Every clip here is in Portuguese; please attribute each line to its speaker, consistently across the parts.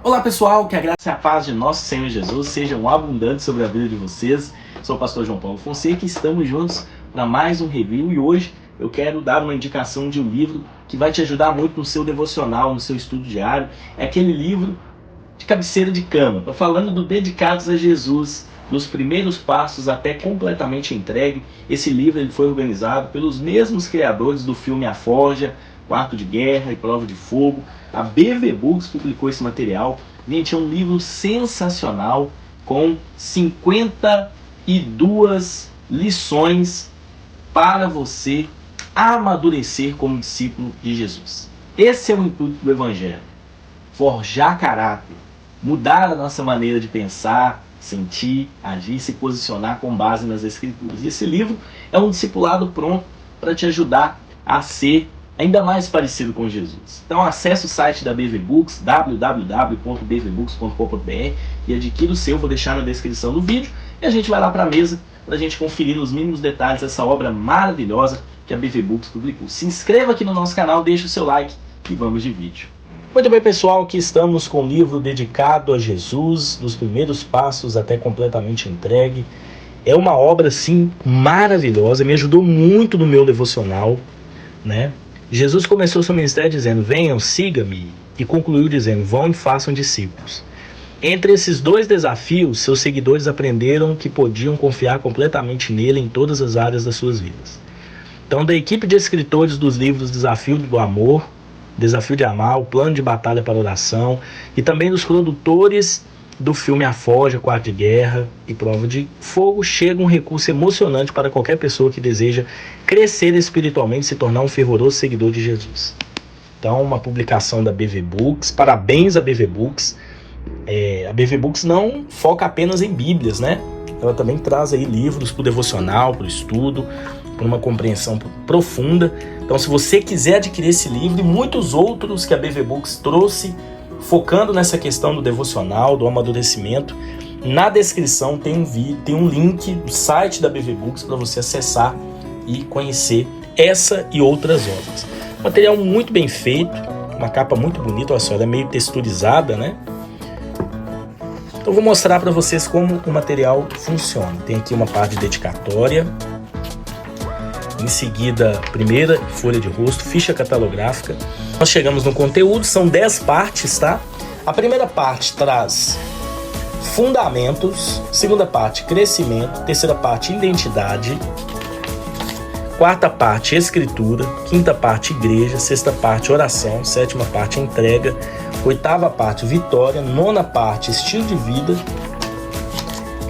Speaker 1: Olá pessoal, que a graça e a paz de nosso Senhor Jesus sejam abundantes sobre a vida de vocês. Sou o pastor João Paulo Fonseca e estamos juntos para mais um review e hoje eu quero dar uma indicação de um livro que vai te ajudar muito no seu devocional, no seu estudo diário. É aquele livro de cabeceira de cama. Estou falando do Dedicados a Jesus, dos primeiros passos até completamente entregue. Esse livro ele foi organizado pelos mesmos criadores do filme A Forja, Quarto de Guerra e Prova de Fogo. A BV Books publicou esse material. Gente, é um livro sensacional com 52 lições para você amadurecer como discípulo de Jesus. Esse é o intuito do Evangelho. Forjar caráter, mudar a nossa maneira de pensar, sentir, agir, se posicionar com base nas Escrituras. E esse livro é um discipulado pronto para te ajudar a ser ainda mais parecido com Jesus. Então acesse o site da BV Books, www.bvbooks.com.br e adquira o seu, vou deixar na descrição do vídeo, e a gente vai lá para a mesa para a gente conferir nos mínimos detalhes essa obra maravilhosa que a BV Books publicou. Se inscreva aqui no nosso canal, deixe o seu like e vamos de vídeo. Muito bem pessoal, aqui estamos com o livro Dedicado a Jesus, dos primeiros passos até completamente entregue. É uma obra assim maravilhosa, me ajudou muito no meu devocional, né? Jesus começou seu ministério dizendo: venham, siga-me, e concluiu dizendo: vão e façam discípulos. Entre esses dois desafios, seus seguidores aprenderam que podiam confiar completamente nele em todas as áreas das suas vidas. Então, da equipe de escritores dos livros Desafio do Amor, Desafio de Amar, O Plano de Batalha para a Oração, e também dos produtores do filme A Forja, Quarto de Guerra e Prova de Fogo, chega um recurso emocionante para qualquer pessoa que deseja crescer espiritualmente e se tornar um fervoroso seguidor de Jesus. Então, uma publicação da BV Books, parabéns à BV Books. A BV Books não foca apenas em bíblias, né? Ela também traz aí livros para o devocional, para o estudo, para uma compreensão profunda. Então, se você quiser adquirir esse livro e muitos outros que a BV Books trouxe, focando nessa questão do devocional, do amadurecimento, na descrição tem um link do site da BV Books para você acessar e conhecer essa e outras obras. Material muito bem feito, uma capa muito bonita, olha só, ela é meio texturizada, né? Então vou mostrar para vocês como o material funciona. Tem aqui uma parte de dedicatória, em seguida, primeira folha de rosto, ficha catalográfica. Nós chegamos no conteúdo, são 10 partes, tá? A primeira parte traz fundamentos, segunda parte, crescimento, terceira parte, identidade, quarta parte, escritura, quinta parte, igreja, sexta parte, oração, sétima parte, entrega, oitava parte, vitória, nona parte, estilo de vida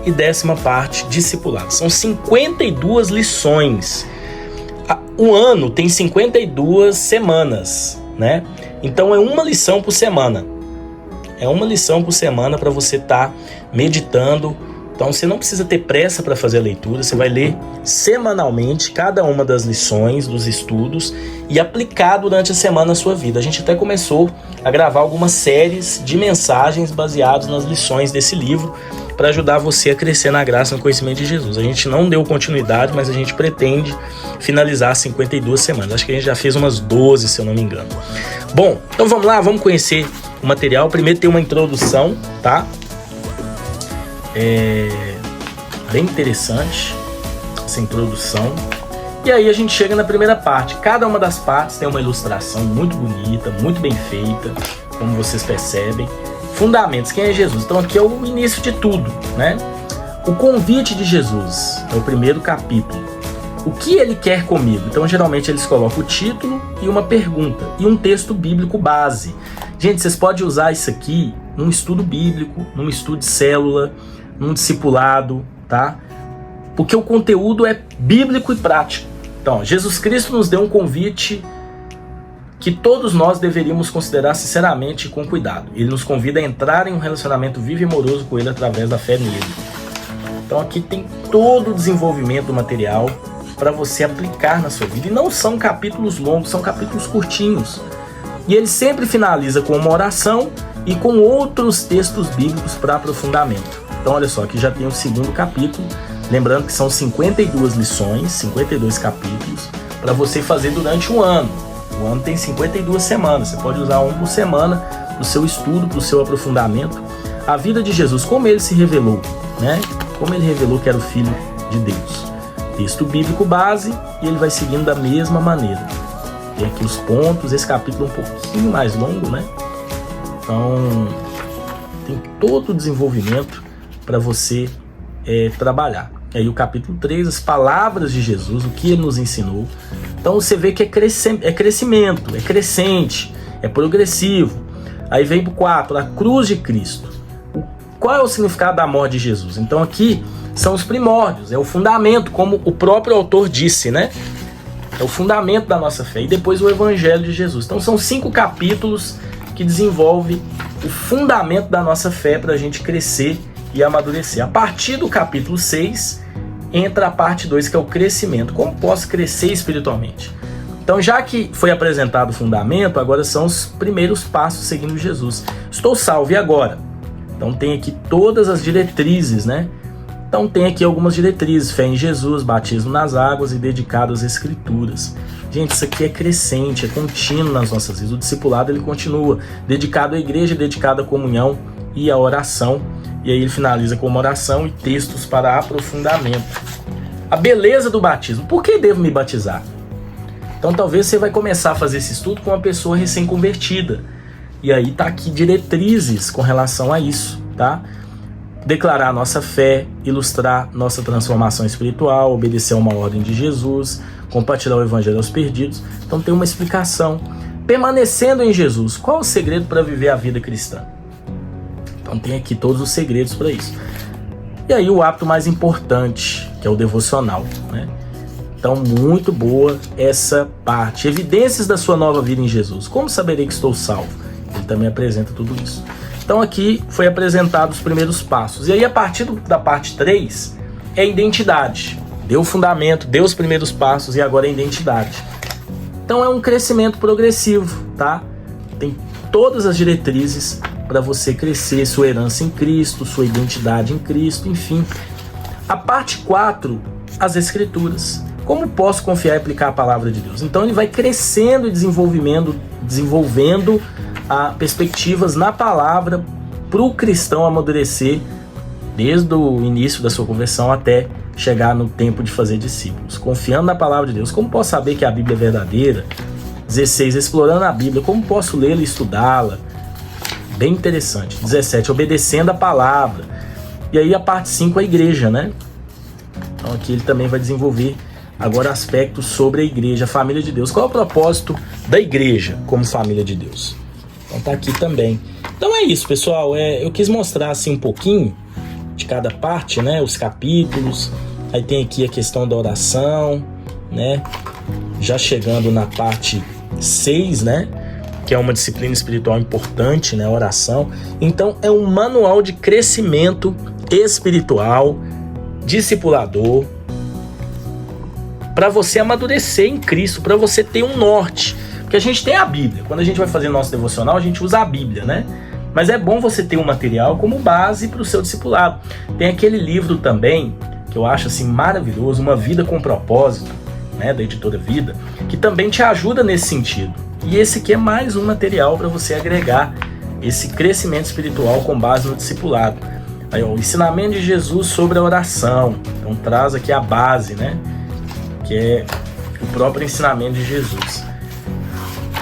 Speaker 1: e décima parte, discipulado. São 52 lições. O ano tem 52 semanas, né? Então é uma lição por semana. É uma lição por semana para você estar meditando. Então você não precisa ter pressa para fazer a leitura. Você vai ler semanalmente cada uma das lições, dos estudos e aplicar durante a semana a sua vida. A gente até começou a gravar algumas séries de mensagens baseadas nas lições desse livro para ajudar você a crescer na graça e no conhecimento de Jesus. A gente não deu continuidade, mas a gente pretende finalizar 52 semanas. Acho que a gente já fez umas 12, se eu não me engano. Bom, então vamos lá, vamos conhecer o material. Primeiro tem uma introdução, tá? Bem interessante essa introdução. E aí a gente chega na primeira parte. Cada uma das partes tem uma ilustração muito bonita, muito bem feita, como vocês percebem. Fundamentos, quem é Jesus? Então aqui é o início de tudo, né? O convite de Jesus é o primeiro capítulo. O que ele quer comigo? Então geralmente eles colocam o título e uma pergunta e um texto bíblico base. Gente, vocês podem usar isso aqui num estudo bíblico, num estudo de célula, num discipulado, tá? Porque o conteúdo é bíblico e prático. Então, Jesus Cristo nos deu um convite que todos nós deveríamos considerar sinceramente e com cuidado. Ele nos convida a entrar em um relacionamento vivo e amoroso com Ele através da fé nele. Então aqui tem todo o desenvolvimento do material para você aplicar na sua vida. E não são capítulos longos, são capítulos curtinhos. E ele sempre finaliza com uma oração e com outros textos bíblicos para aprofundamento. Então olha só, aqui já tem o segundo capítulo. Lembrando que são 52 lições, 52 capítulos, para você fazer durante um ano. O ano tem 52 semanas, você pode usar um por semana para o seu estudo, para o seu aprofundamento, a vida de Jesus, como ele se revelou, né? Como ele revelou que era o Filho de Deus. Texto bíblico base, e ele vai seguindo da mesma maneira. Tem aqui os pontos, esse capítulo é um pouquinho mais longo, né? Então, tem todo o desenvolvimento para você trabalhar. Aí o capítulo 3, as palavras de Jesus, o que ele nos ensinou. Então você vê que é crescimento, é crescente, é progressivo. Aí vem para o 4, a cruz de Cristo. Qual é o significado da morte de Jesus? Então aqui são os primórdios, é o fundamento, como o próprio autor disse, né? É o fundamento da nossa fé. E depois o Evangelho de Jesus. Então são 5 capítulos que desenvolvem o fundamento da nossa fé para a gente crescer e amadurecer. A partir do capítulo 6, entra a parte 2, que é o crescimento. Como posso crescer espiritualmente? Então, já que foi apresentado o fundamento, agora são os primeiros passos seguindo Jesus. Estou salvo, e agora? Então tem aqui todas as diretrizes, né? Então tem aqui algumas diretrizes: fé em Jesus, batismo nas águas e dedicado às Escrituras. Gente, isso aqui é crescente, é contínuo nas nossas vidas. O discipulado, ele continua dedicado à igreja, dedicado à comunhão e à oração. E aí ele finaliza com uma oração e textos para aprofundamento. A beleza do batismo. Por que devo me batizar? Então talvez você vai começar a fazer esse estudo com uma pessoa recém-convertida. E aí tá aqui diretrizes com relação a isso, tá? Declarar nossa fé, ilustrar nossa transformação espiritual, obedecer a uma ordem de Jesus, compartilhar o evangelho aos perdidos. Então tem uma explicação. Permanecendo em Jesus, qual é o segredo para viver a vida cristã? Então tem aqui todos os segredos para isso. E aí o hábito mais importante, que é o devocional, né? Então muito boa essa parte. Evidências da sua nova vida em Jesus. Como saberei que estou salvo? Ele também apresenta tudo isso. Então aqui foi apresentado os primeiros passos. E aí a partir da parte 3 é a identidade. Deu o fundamento, deu os primeiros passos e agora é a identidade. Então é um crescimento progressivo, tá? Tem todas as diretrizes para você crescer, sua herança em Cristo, sua identidade em Cristo, enfim. A parte 4, as Escrituras. Como posso confiar e aplicar a palavra de Deus? Então ele vai crescendo e desenvolvendo perspectivas na palavra para o cristão amadurecer desde o início da sua conversão até chegar no tempo de fazer discípulos. Confiando na palavra de Deus. Como posso saber que a Bíblia é verdadeira? 16, explorando a Bíblia. Como posso lê-la e estudá-la? Bem interessante. 17, obedecendo a palavra. E aí a parte 5, a igreja, né? Então aqui ele também vai desenvolver agora aspectos sobre a igreja, a família de Deus. Qual é o propósito da igreja como família de Deus? Então tá aqui também. Então é isso, pessoal. Eu quis mostrar assim um pouquinho de cada parte, né? Os capítulos. Aí tem aqui a questão da oração, né? Já chegando na parte 6, né? Que é uma disciplina espiritual importante, né? A oração. Então é um manual de crescimento espiritual, discipulador, para você amadurecer em Cristo, para você ter um norte. Porque a gente tem a Bíblia. Quando a gente vai fazer nosso devocional, a gente usa a Bíblia, né? Mas é bom você ter um material como base para o seu discipulado. Tem aquele livro também, que eu acho assim maravilhoso, Uma Vida com Propósito, né? Da editora Vida, que também te ajuda nesse sentido. E esse aqui é mais um material para você agregar esse crescimento espiritual com base no discipulado. Aí, ó, o ensinamento de Jesus sobre a oração. Então traz aqui a base, né? Que é o próprio ensinamento de Jesus.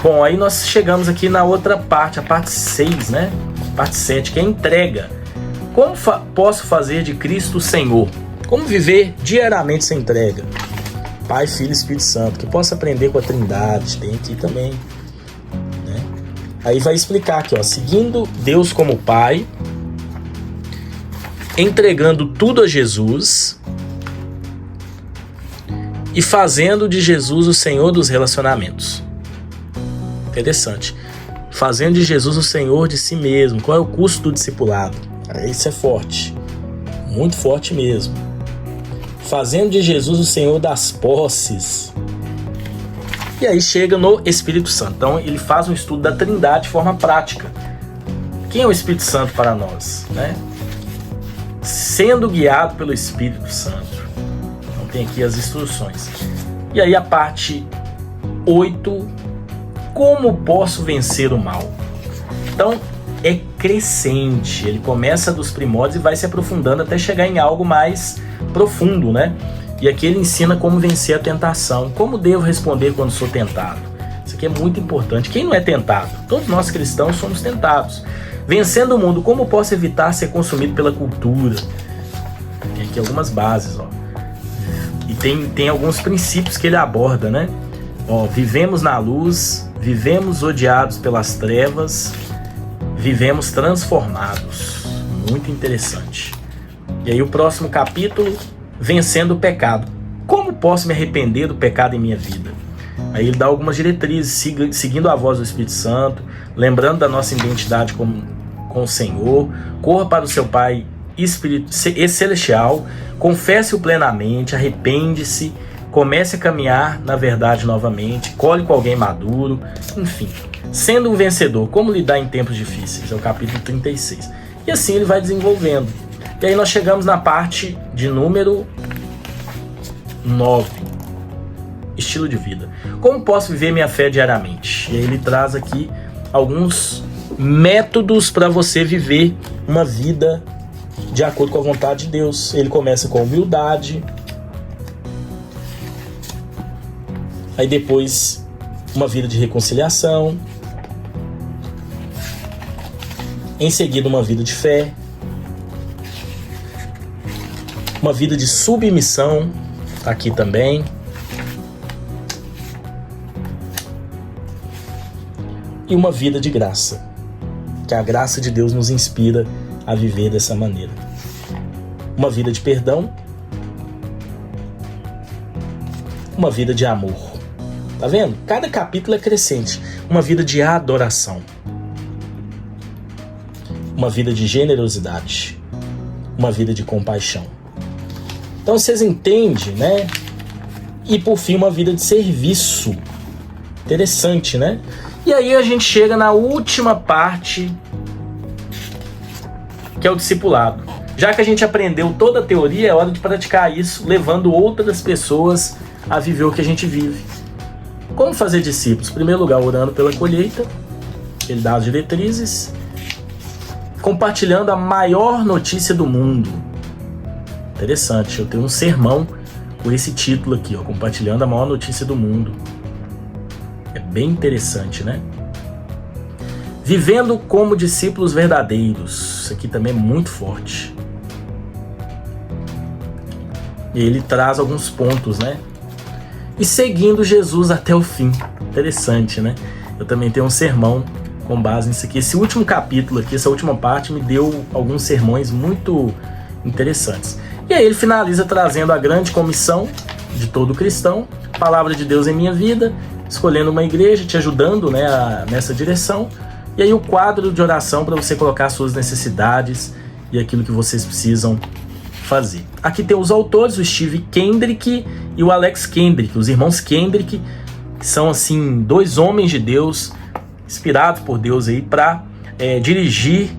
Speaker 1: Bom, aí nós chegamos aqui na outra parte, a parte 6, né? Parte 7, que é a entrega. Como posso fazer de Cristo o Senhor? Como viver diariamente essa entrega? Pai, Filho e Espírito Santo, que possa aprender com a Trindade, tem aqui também, né? Aí vai explicar aqui, ó, seguindo Deus como Pai, entregando tudo a Jesus e fazendo de Jesus o Senhor dos relacionamentos. Interessante. Fazendo de Jesus o Senhor de si mesmo. Qual é o custo do discipulado? Isso é forte. Muito forte mesmo. Fazendo de Jesus o Senhor das posses. E aí chega no Espírito Santo. Então ele faz um estudo da Trindade de forma prática. Quem é o Espírito Santo para nós, né? Sendo guiado pelo Espírito Santo. Então tem aqui as instruções. E aí a parte 8, como posso vencer o mal? Então, é crescente, ele começa dos primórdios e vai se aprofundando até chegar em algo mais profundo, né? E aqui ele ensina como vencer a tentação, como devo responder quando sou tentado. Isso aqui é muito importante. Quem não é tentado? Todos nós cristãos somos tentados. Vencendo o mundo, como posso evitar ser consumido pela cultura? Tem aqui algumas bases, ó. E tem alguns princípios que ele aborda, né? Ó, vivemos na luz, vivemos odiados pelas trevas, vivemos transformados. Muito interessante. E aí o próximo capítulo, vencendo o pecado. Como posso me arrepender do pecado em minha vida? Aí ele dá algumas diretrizes, seguindo a voz do Espírito Santo, lembrando da nossa identidade com o Senhor, corra para o seu Pai celestial, confesse-o plenamente, arrepende-se, comece a caminhar na verdade novamente, colhe com alguém maduro, enfim. Sendo um vencedor, como lidar em tempos difíceis? É o capítulo 36. E assim ele vai desenvolvendo. E aí nós chegamos na parte de número 9. Estilo de vida. Como posso viver minha fé diariamente? E aí ele traz aqui alguns métodos para você viver uma vida de acordo com a vontade de Deus. Ele começa com humildade. Aí depois uma vida de reconciliação. Em seguida uma vida de fé. Uma vida de submissão. Tá aqui também. E uma vida de graça. Que a graça de Deus nos inspira a viver dessa maneira. Uma vida de perdão. Uma vida de amor. Tá vendo? Cada capítulo é crescente. Uma vida de adoração. Uma vida de generosidade. Uma vida de compaixão. Então vocês entendem, né? E por fim, uma vida de serviço. Interessante, né? E aí a gente chega na última parte, que é o discipulado. Já que a gente aprendeu toda a teoria, é hora de praticar isso, levando outras pessoas a viver o que a gente vive. Como fazer discípulos? Em primeiro lugar, orando pela colheita. Ele dá as diretrizes. Compartilhando a maior notícia do mundo. Interessante, eu tenho um sermão com esse título aqui, ó, compartilhando a maior notícia do mundo. É bem interessante, né? Vivendo como discípulos verdadeiros. Isso aqui também é muito forte. E ele traz alguns pontos, né? E seguindo Jesus até o fim. Interessante, né? Eu também tenho um sermão com base nisso aqui. Esse último capítulo aqui, essa última parte, me deu alguns sermões muito interessantes. E aí ele finaliza trazendo a grande comissão de todo cristão. Palavra de Deus em minha vida. Escolhendo uma igreja, te ajudando, né, nessa direção. E aí o quadro de oração para você colocar suas necessidades e aquilo que vocês precisam fazer. Aqui tem os autores, o Steve Kendrick e o Alex Kendrick, os irmãos Kendrick, que são assim 2 homens de Deus, inspirados por Deus aí para dirigir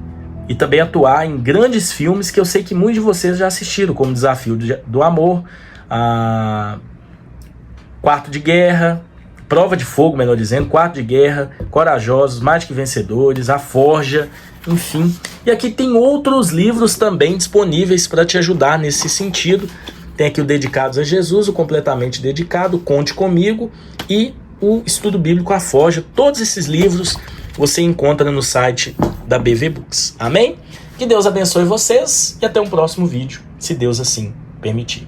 Speaker 1: e também atuar em grandes filmes que eu sei que muitos de vocês já assistiram, como Desafio do Amor, Quarto de Guerra, Prova de Fogo, melhor dizendo, Quarto de Guerra, Corajosos, Mais que Vencedores, A Forja, enfim. E aqui tem outros livros também disponíveis para te ajudar nesse sentido. Tem aqui o Dedicados a Jesus, o Completamente Dedicado, Conte Comigo e o Estudo Bíblico A Forja. Todos esses livros você encontra no site da BV Books. Amém? Que Deus abençoe vocês e até um próximo vídeo, se Deus assim permitir.